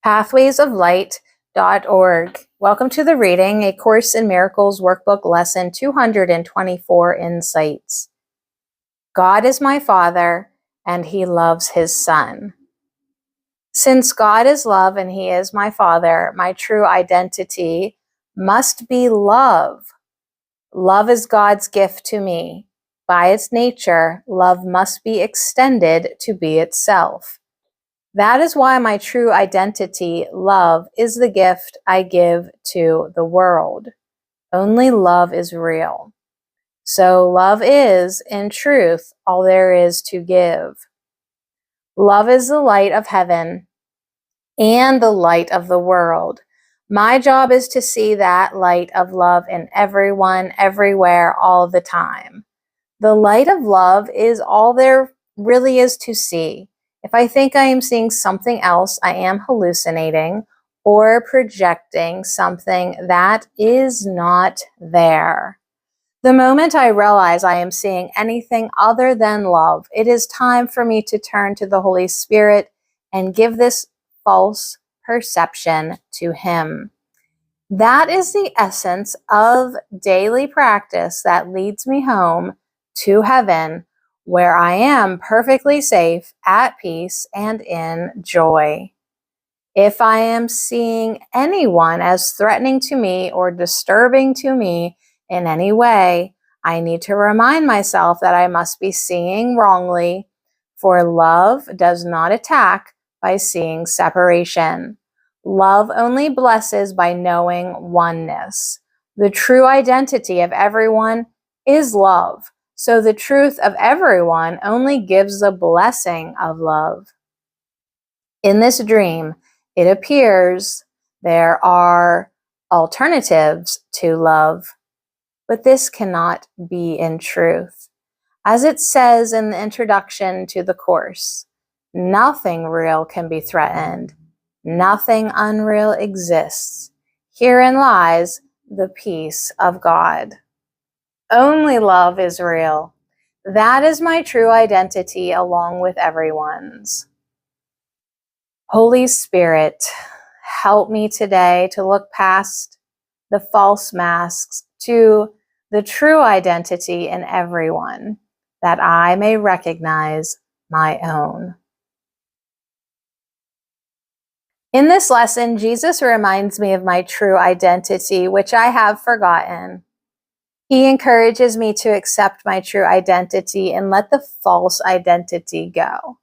pathwaysoflight.org. Welcome to the reading, A Course in Miracles Workbook Lesson 224, Insights. God is my Father, and He loves His Son. Since God is love and He is my Father, my true identity must be love. Love is God's gift to me. By its nature, love must be extended to be itself. That is why my true identity, love, is the gift I give to the world. Only love is real. So love is, in truth, all there is to give. Love is the light of heaven and the light of the world. My job is to see that light of love in everyone, everywhere, all the time. The light of love is all there really is to see. If I think I am seeing something else, I am hallucinating or projecting something that is not there. The moment I realize I am seeing anything other than love, it is time for me to turn to the Holy Spirit and give this false perception to Him. That is the essence of daily practice that leads me home to heaven, where I am perfectly safe, at peace, and in joy. If I am seeing anyone as threatening to me or disturbing to me in any way, I need to remind myself that I must be seeing wrongly, for love does not attack by seeing separation. Love only blesses by knowing oneness. The true identity of everyone is love. So the truth of everyone only gives the blessing of love. In this dream, it appears there are alternatives to love, but this cannot be in truth. As it says in the introduction to the Course, nothing real can be threatened. Nothing unreal exists. Herein lies the peace of God. Only love is real. That is my true identity along with everyone's. Holy Spirit, help me today to look past the false masks to the true identity in everyone, that I may recognize my own. In this lesson, Jesus reminds me of my true identity, which I have forgotten. He encourages me to accept my true identity and let the false identity go.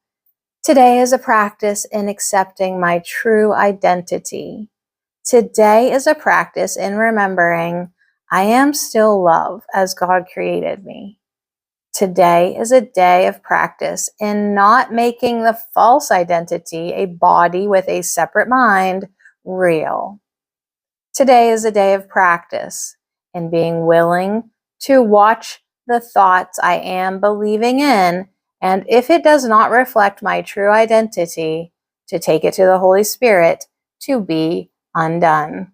Today is a practice in accepting my true identity. Today is a practice in remembering I am still love as God created me. Today is a day of practice in not making the false identity, a body with a separate mind, real. Today is a day of practice in being willing to watch the thoughts I am believing in, and if it does not reflect my true identity, to take it to the Holy Spirit to be undone.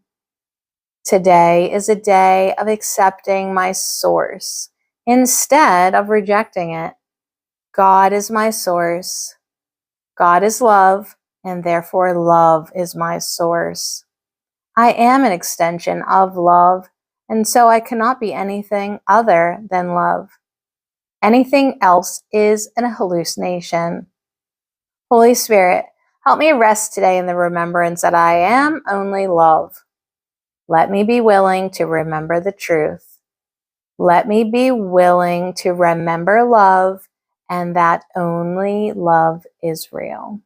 Today is a day of accepting my source instead of rejecting it. God is my source. God is love, and therefore love is my source. I am an extension of love, and so I cannot be anything other than love. Anything else is an hallucination. Holy Spirit, help me rest today in the remembrance that I am only love. Let me be willing to remember the truth. Let me be willing to remember love, and that only love is real.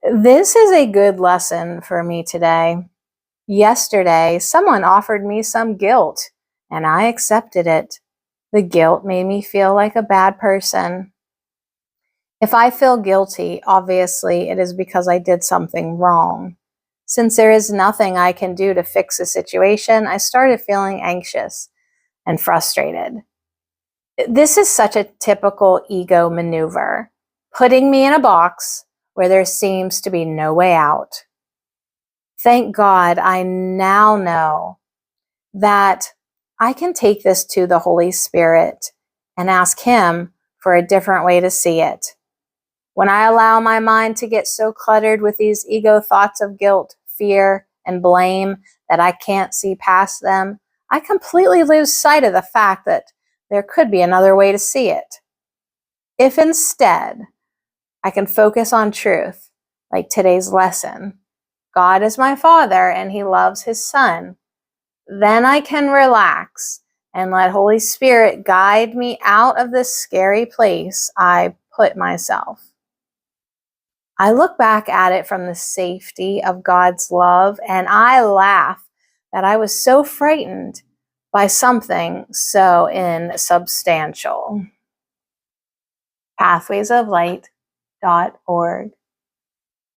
This is a good lesson for me today. Yesterday, someone offered me some guilt, and I accepted it. The guilt made me feel like a bad person. If I feel guilty, obviously it is because I did something wrong. Since there is nothing I can do to fix the situation, I started feeling anxious and frustrated. This is such a typical ego maneuver, putting me in a box where there seems to be no way out. Thank God I now know that I can take this to the Holy Spirit and ask Him for a different way to see it. When I allow my mind to get so cluttered with these ego thoughts of guilt, fear, and blame that I can't see past them, I completely lose sight of the fact that there could be another way to see it. If instead I can focus on truth, like today's lesson, God is my Father and He loves His Son, then I can relax and let Holy Spirit guide me out of this scary place I put myself. I look back at it from the safety of God's love and I laugh that I was so frightened by something so insubstantial. pathwaysoflight.org